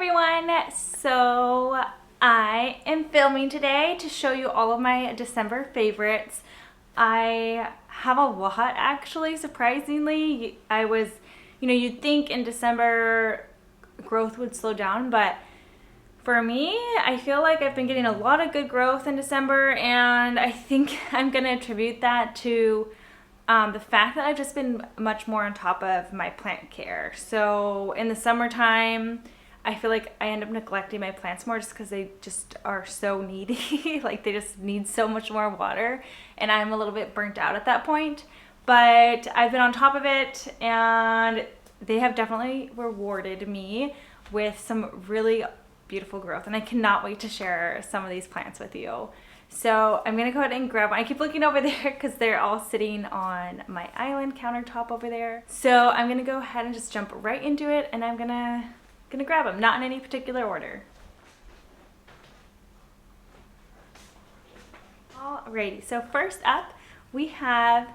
everyone! So I am filming today to show you all of my December favorites. I have a lot actually, surprisingly. You'd think in December growth would slow down, but for me, I feel like I've been getting a lot of good growth in December, and I think I'm going to attribute that to the fact that I've just been much more on top of my plant care. So in the summertime, I feel like I end up neglecting my plants more just because they just are so needy. Like they just need so much more water, and I'm a little bit burnt out at that point. But I've been on top of it, and they have definitely rewarded me with some really beautiful growth, and I cannot wait to share some of these plants with you. So I'm gonna go ahead and grab one. I keep looking over there because they're all sitting on my island countertop over there. So I'm gonna go ahead and just jump right into it, and I'm gonna grab them, not in any particular order. Alrighty, so first up we have,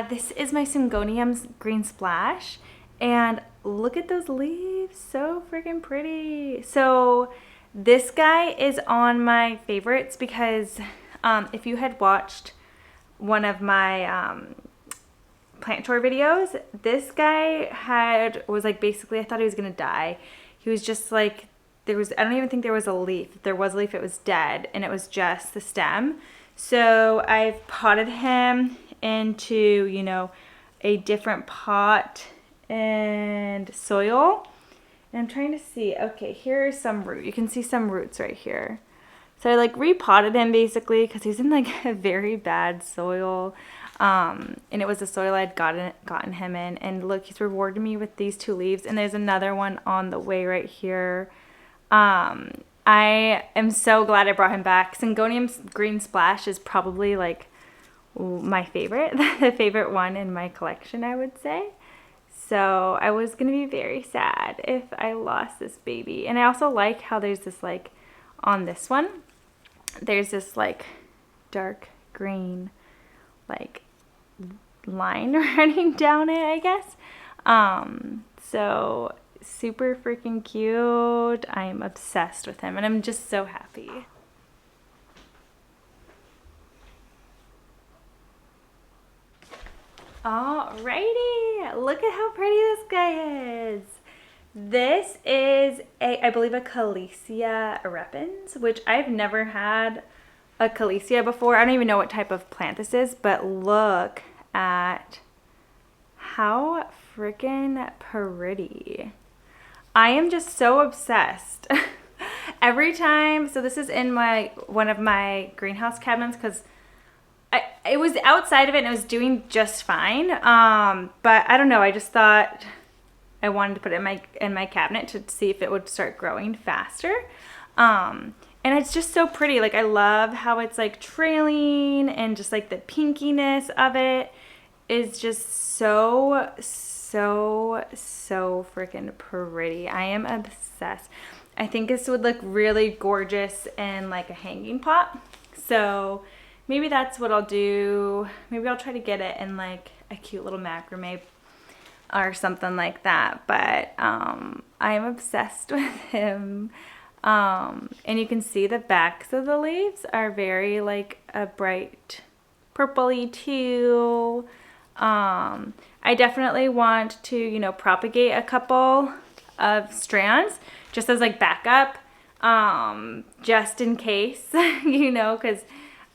this is my Syngonium's Green Splash, and look at those leaves, so freaking pretty. So this guy is on my favorites because if you had watched one of my plant tour videos, this guy was like, basically I thought he was gonna die. He was just like, I don't even think there was a leaf. If there was a leaf, it was dead, and it was just the stem. So I've potted him into, a different pot and soil. And I'm trying to see, okay, here's some root. You can see some roots right here. So I like repotted him basically because he's in like a very bad soil. And it was the soil I'd gotten him in. And look, he's rewarded me with these two leaves. And there's another one on the way right here. I am so glad I brought him back. Syngonium's Green Splash is probably like my favorite, the favorite one in my collection, I would say. So I was going to be very sad if I lost this baby. And I also like how there's this like, on this one, there's this like dark green like line running down it, I guess. So super freaking cute. I'm obsessed with him, and I'm just so happy. Alrighty, look at how pretty this guy is. This is I believe a Callisia Repens, which I've never had a Callisia before. I don't even know what type of plant this is, but look at how freaking pretty. I am just so obsessed. Every time, so this is in one of my greenhouse cabinets because it was outside of it and it was doing just fine. But I don't know, I just thought I wanted to put it in my cabinet to see if it would start growing faster. And it's just so pretty. Like I love how it's like trailing, and just like the pinkiness of it is just so freaking pretty. I am obsessed. I think this would look really gorgeous in like a hanging pot. So maybe that's what I'll do. Maybe I'll try to get it in like a cute little macrame or something like that. But I am obsessed with him. And you can see the backs of the leaves are very like a bright purpley too. I definitely want to, propagate a couple of strands just as like backup, just in case, because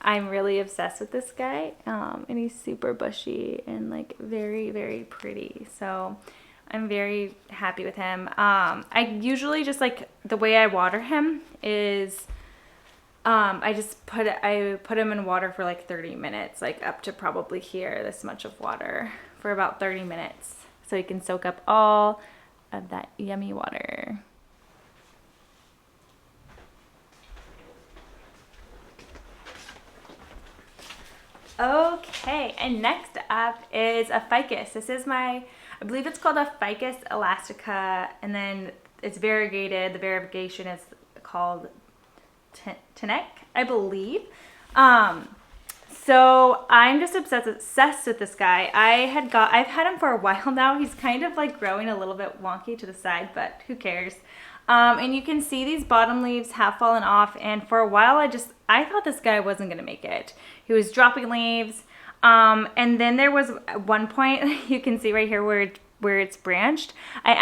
I'm really obsessed with this guy, and he's super bushy and like very, very pretty. So I'm very happy with him. I usually just like the way I water him is I put him in water for like 30 minutes, like up to probably here, this much of water for about 30 minutes. So he can soak up all of that yummy water. Okay, and next up is a Ficus. This is I believe it's called a Ficus Elastica, and then it's variegated. The variegation is called Tineke, I believe. So I'm just obsessed with this guy. I've had him for a while now. He's kind of like growing a little bit wonky to the side, but who cares? And you can see these bottom leaves have fallen off. And for a while, I thought this guy wasn't going to make it. He was dropping leaves. And then there was one point you can see right here where it's branched. I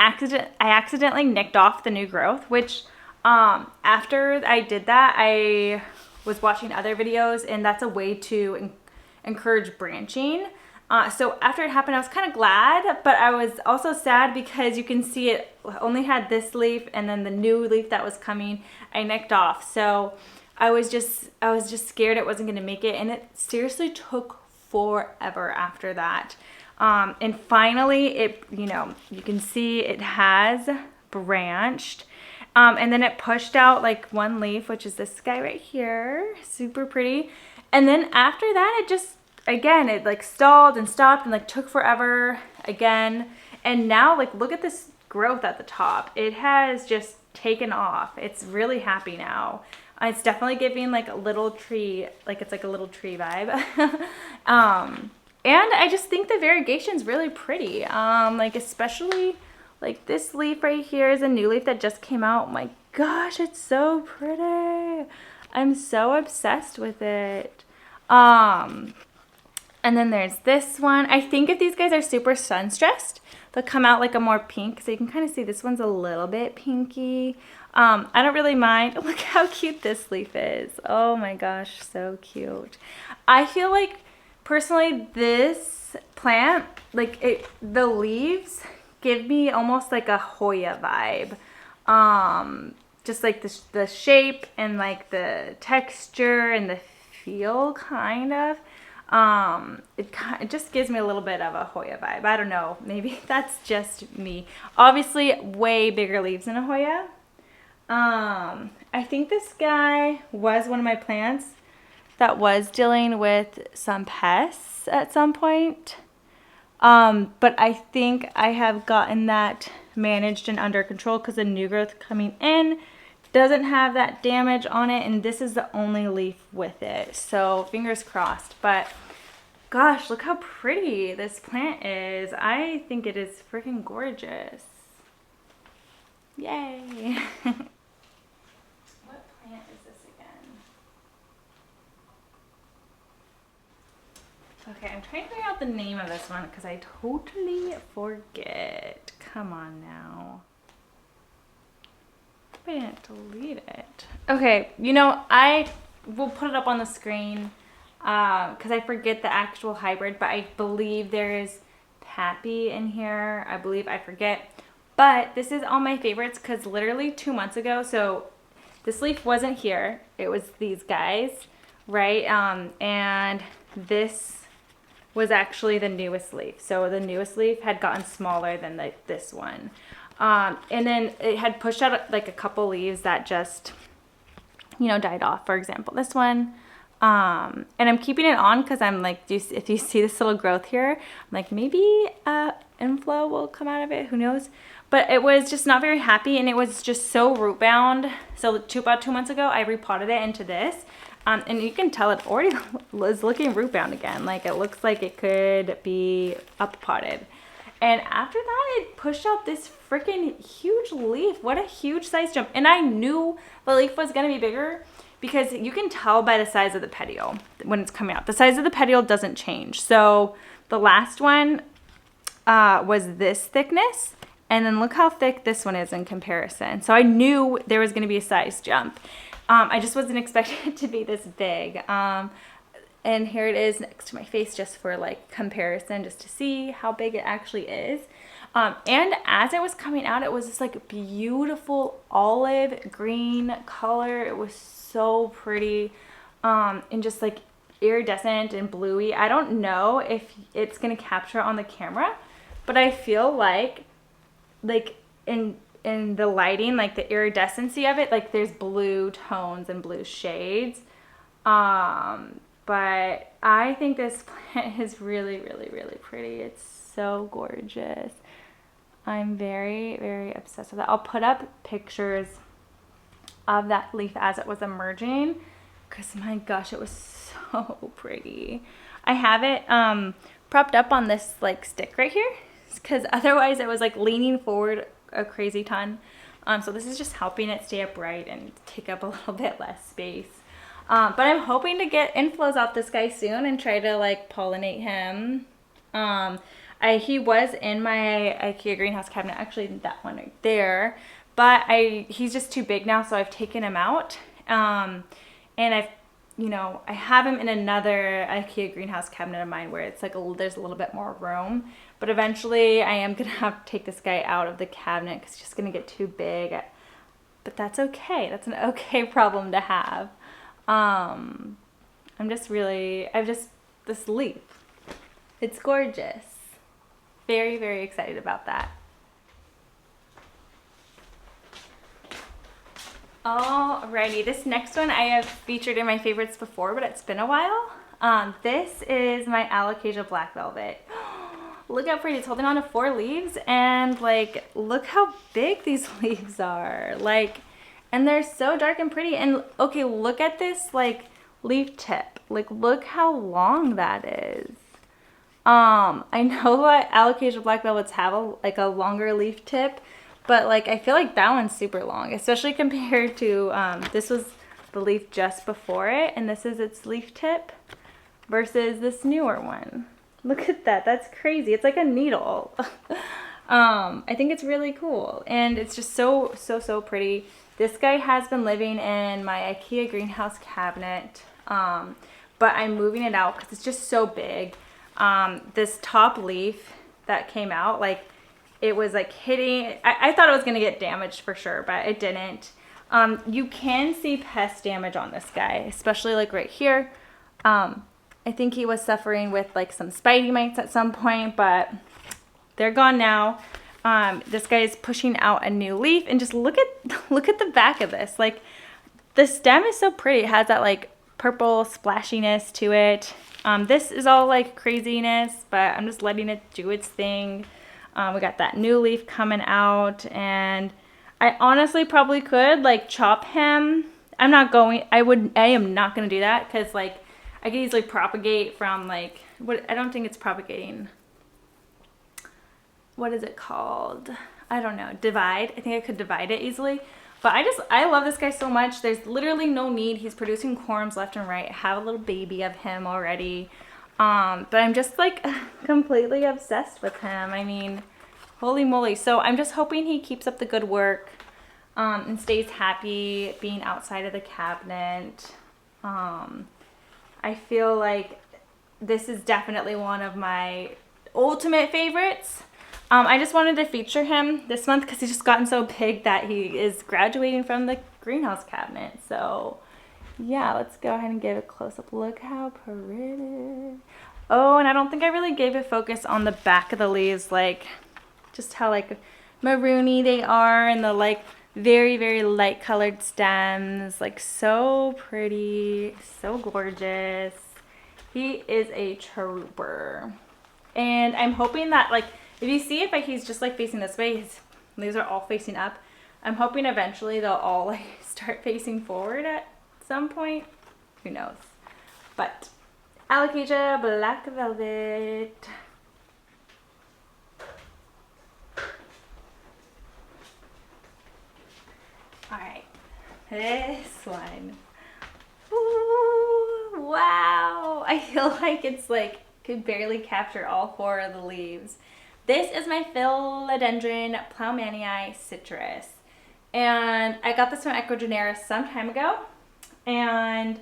accidentally nicked off the new growth, which after I did that, I was watching other videos, and that's a way to encourage branching. So after it happened, I was kind of glad, but I was also sad because you can see it only had this leaf, and then the new leaf that was coming, I nicked off. So I was just scared it wasn't going to make it, and it seriously took forever after that. And finally, you can see it has branched. And then it pushed out like one leaf, which is this guy right here, super pretty. And then after that, it like stalled and stopped and like took forever again. And now like, look at this growth at the top. It has just taken off. It's really happy now. It's definitely giving like a little tree, like it's like a little tree vibe. And I just think the variegation's really pretty. Like especially like this leaf right here is a new leaf that just came out. Oh my gosh, it's so pretty. I'm so obsessed with it. And then there's this one. I think if these guys are super sun stressed, they'll come out like a more pink. So you can kind of see this one's a little bit pinky. I don't really mind. Look how cute this leaf is. Oh my gosh, so cute. I feel like personally this plant, like the leaves give me almost like a Hoya vibe. Just like the shape and like the texture and the feel kind of. It just gives me a little bit of a Hoya vibe. I don't know. Maybe that's just me. Obviously, way bigger leaves than a Hoya. I think this guy was one of my plants that was dealing with some pests at some point. But I think I have gotten that managed and under control because the new growth coming in doesn't have that damage on it, and this is the only leaf with it. So fingers crossed. But gosh, look how pretty this plant is. I think it is freaking gorgeous. Yay. What plant is this again? Okay, I'm trying to figure out the name of this one because I totally forget. Come on now. I didn't delete it. Okay, I will put it up on the screen because I forget the actual hybrid, but I believe there is Papi in here. I forget. But this is all my favorites because literally 2 months ago, so this leaf wasn't here. It was these guys, right? And this was actually the newest leaf. So the newest leaf had gotten smaller than this one. And then it had pushed out like a couple leaves that just, died off. For example, this one. And I'm keeping it on because I'm like, if you see this little growth here, I'm like, maybe inflow will come out of it. Who knows? But it was just not very happy, and it was just so root bound. So about 2 months ago, I repotted it into this. And you can tell it already is looking root bound again. Like it looks like it could be up potted. And after that, it pushed out this freaking huge leaf. What a huge size jump. And I knew the leaf was going to be bigger because you can tell by the size of the petiole when it's coming out. The size of the petiole doesn't change. So the last one was this thickness. And then look how thick this one is in comparison. So I knew there was going to be a size jump. I just wasn't expecting it to be this big. And here it is next to my face just for like comparison, just to see how big it actually is. And as it was coming out, it was this like beautiful olive green color. It was so pretty, and just like iridescent and bluey. I don't know if it's gonna capture on the camera, but I feel like in the lighting, like the iridescency of it, like there's blue tones and blue shades. But I think this plant is really, really, really pretty. It's so gorgeous. I'm very, very obsessed with it. I'll put up pictures of that leaf as it was emerging because my gosh, it was so so pretty. I have it propped up on this like stick right here because otherwise it was like leaning forward a crazy ton. So this is just helping it stay upright and take up a little bit less space. But I'm hoping to get inflows out this guy soon and try to like pollinate him. He was in my IKEA greenhouse cabinet, actually that one right there, but he's just too big now, so I've taken him out. And I have him in another IKEA greenhouse cabinet of mine where it's like there's a little bit more room. But eventually I am gonna have to take this guy out of the cabinet because it's just gonna get too big. But that's okay. That's an okay problem to have. This leaf. It's gorgeous. Very, very excited about that. Alrighty, this next one I have featured in my favorites before, but it's been a while. This is my Alocasia black velvet. Look how pretty. It's holding on to 4 leaves, and like, look how big these leaves are. Like, and they're so dark and pretty. And okay, look at this like leaf tip. Like, look how long that is. I know that Alocasia black velvets have a longer leaf tip, but like I feel like that one's super long, especially compared to this was the leaf just before it, and this is its leaf tip versus this newer one. Look at that. That's crazy. It's like a needle. I think it's really cool, and it's just so pretty. This guy has been living in my IKEA greenhouse cabinet, but I'm moving it out because it's just so big. This top leaf that came out, like, it was like hitting, I thought it was going to get damaged for sure, but it didn't. You can see pest damage on this guy, especially like right here. I think he was suffering with like some spidey mites at some point, but they're gone now. This guy is pushing out a new leaf, and just look at the back of this. Like, the stem is so pretty. It has that like purple splashiness to it. This is all like craziness, but I'm just letting it do its thing. We got that new leaf coming out, and I honestly probably could like chop him. I am not going to do that because like I could easily propagate from like, I don't think it's propagating. What is it called? I don't know. Divide. I think I could divide it easily. But I love this guy so much. There's literally no need. He's producing corms left and right. I have a little baby of him already. But I'm just like completely obsessed with him. I mean, holy moly. So I'm just hoping he keeps up the good work and stays happy being outside of the cabinet. I feel like this is definitely one of my ultimate favorites. I just wanted to feature him this month because he's just gotten so big that he is graduating from the greenhouse cabinet. So yeah, let's go ahead and give a close-up. Look how pretty. Oh, and I don't think I really gave a focus on the back of the leaves, like just how like maroony they are, and the like very, very light colored stems. Like, so pretty, so gorgeous. He is a trooper. And I'm hoping that, like, if you see it, but he's just like facing this way, his leaves are all facing up. I'm hoping eventually they'll all like start facing forward at some point. Who knows? But Alocasia black velvet. All right, this one. Ooh, wow! I feel like it's like could barely capture all 4 of the leaves. This is my Philodendron Plowmanii citrus, and I got this from Ecogeneris some time ago, and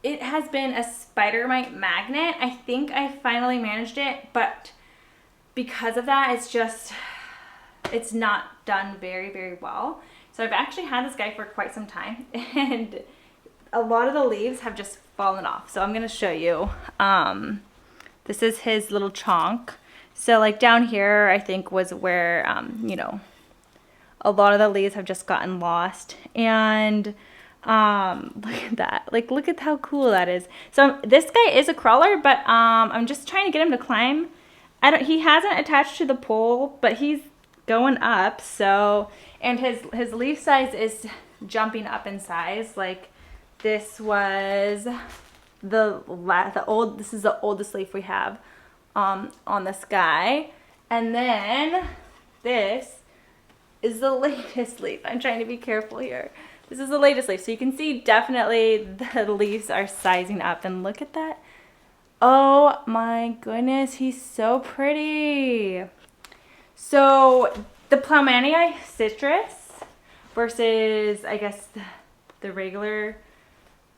it has been a spider mite magnet. I think I finally managed it, but because of that, it's not done very, very well. So I've actually had this guy for quite some time, and a lot of the leaves have just fallen off. So I'm going to show you. This is his little chonk. So like down here, I think was where, you know, a lot of the leaves have just gotten lost. And look at that. Like, look at how cool that is. So this guy is a crawler, but I'm just trying to get him to climb. He hasn't attached to the pole, but he's going up. So, and his leaf size is jumping up in size. Like, this was this is the oldest leaf we have on this guy. And then this is the latest leaf. I'm trying to be careful here. This is the latest leaf. So you can see definitely the leaves are sizing up, and look at that. Oh my goodness, he's so pretty. So the Plowmanii citrus versus, I guess, the regular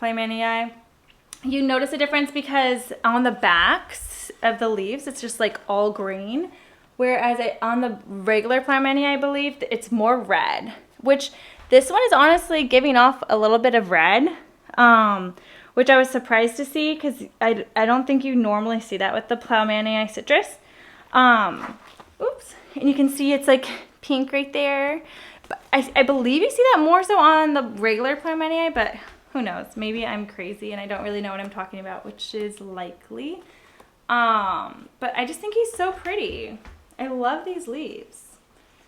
Plowmanii, you notice a difference because on the backs of the leaves, it's just like all green. Whereas on the regular Plowmanii, I believe, it's more red, which this one is honestly giving off a little bit of red, which I was surprised to see because I don't think you normally see that with the Plowmanii citrus. Oops. And you can see it's like pink right there. But I believe you see that more so on the regular Plowmanii, but who knows? Maybe I'm crazy and I don't really know what I'm talking about, which is likely. But I just think he's so pretty. I love these leaves.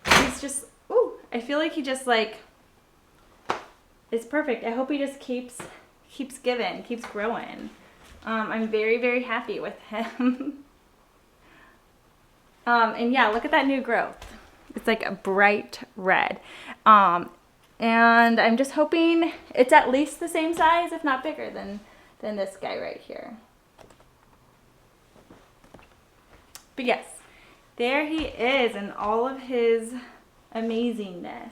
He's just, ooh, I feel like he just like, it's perfect. I hope he just keeps giving, keeps growing. I'm very, very happy with him. And yeah, look at that new growth. It's like a bright red. And I'm just hoping it's at least the same size, if not bigger than this guy right here. But yes, there he is in all of his amazingness.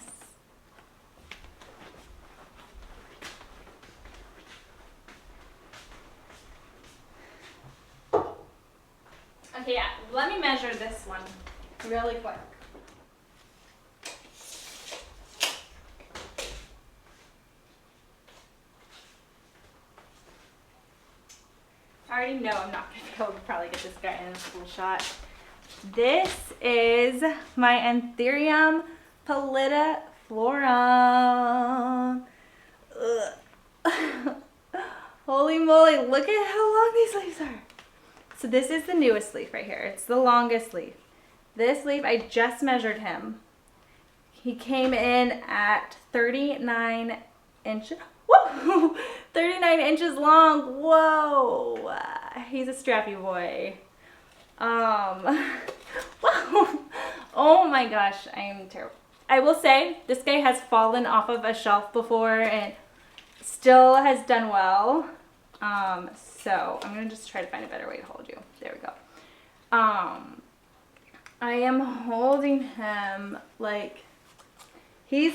Okay, yeah, let me measure this one really quick. I already know I'm not going to be able to probably get this guy in a full shot. This is my Anthurium Pallidiflorumoe. Holy moly, look at how long these leaves are. So this is the newest leaf right here. It's the longest leaf. This leaf, I just measured him. He came in at 39 inches. Whoa! 39 inches long. Whoa! He's a strappy boy. Wow. Oh my gosh, I am terrible. I will say this guy has fallen off of a shelf before and still has done well. So I'm gonna just try to find a better way to hold you. There we go. I am holding him like he's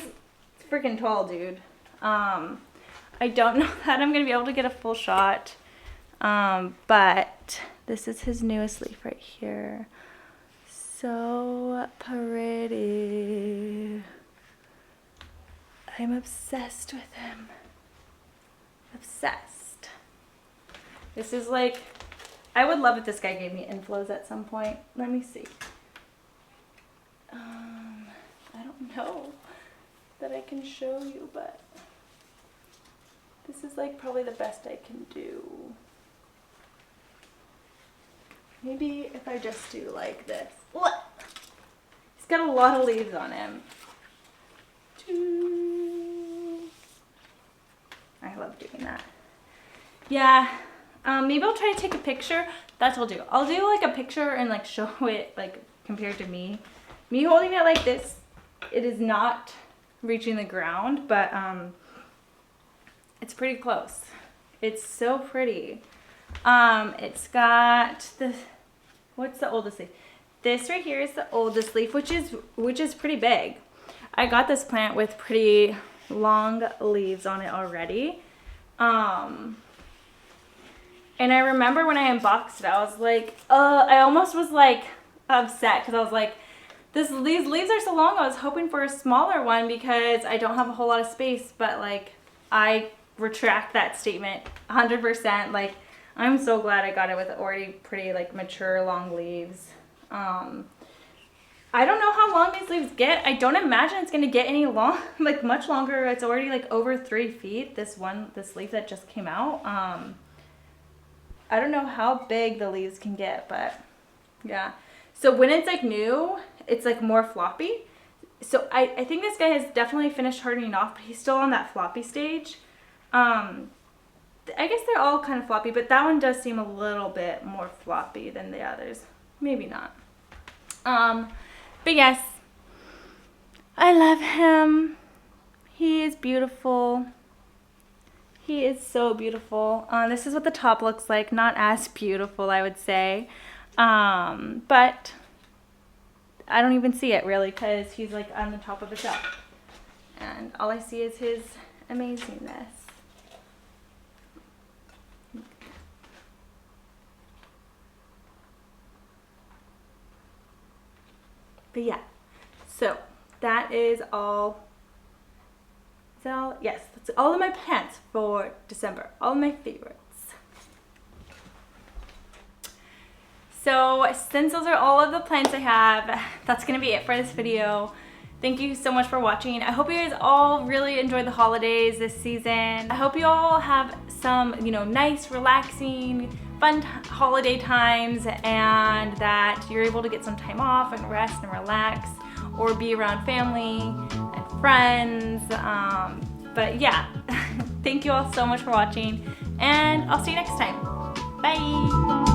freaking tall, dude. I don't know that I'm gonna be able to get a full shot. But this is his newest leaf right here. So pretty. I'm obsessed with him. Obsessed. This is like, I would love if this guy gave me inflows at some point. Let me see. I don't know that I can show you, but this is like probably the best I can do. Maybe if I just do like this. What? He's got a lot of leaves on him. I love doing that. Yeah. Maybe I'll try to take a picture. That's what I'll do. I'll do like a picture and like show it like compared to me. Me holding it like this, it is not reaching the ground, but it's pretty close. It's so pretty. It's got the, what's the oldest leaf? This right here is the oldest leaf, which is pretty big. I got this plant with pretty long leaves on it already. And I remember when I unboxed it, I was like, I almost was like upset because I was like, these leaves are so long. I was hoping for a smaller one because I don't have a whole lot of space, but like I retract that statement 100%. Like I'm so glad I got it with already pretty like mature long leaves. I don't know how long these leaves get. I don't imagine it's going to get any long, like much longer. It's already like over 3 feet. This leaf that just came out. I don't know how big the leaves can get, but yeah. So when it's like new, it's like more floppy. So I think this guy has definitely finished hardening off, but he's still on that floppy stage. I guess they're all kind of floppy, but that one does seem a little bit more floppy than the others. Maybe not. But yes, I love him. He is beautiful. He is so beautiful. This is what the top looks like. Not as beautiful, I would say. But I don't even see it really because he's like on the top of the shelf. And all I see is his amazingness. But yeah, so that is all. Is that all? Yes, that's all of my plants for December. All of my favorites. So since those are all of the plants I have, that's gonna be it for this video. Thank you so much for watching. I hope you guys all really enjoyed the holidays this season. I hope you all have some, nice, relaxing, fun holiday times, and that you're able to get some time off and rest and relax, or be around family and friends. But yeah, thank you all so much for watching, and I'll see you next time. Bye.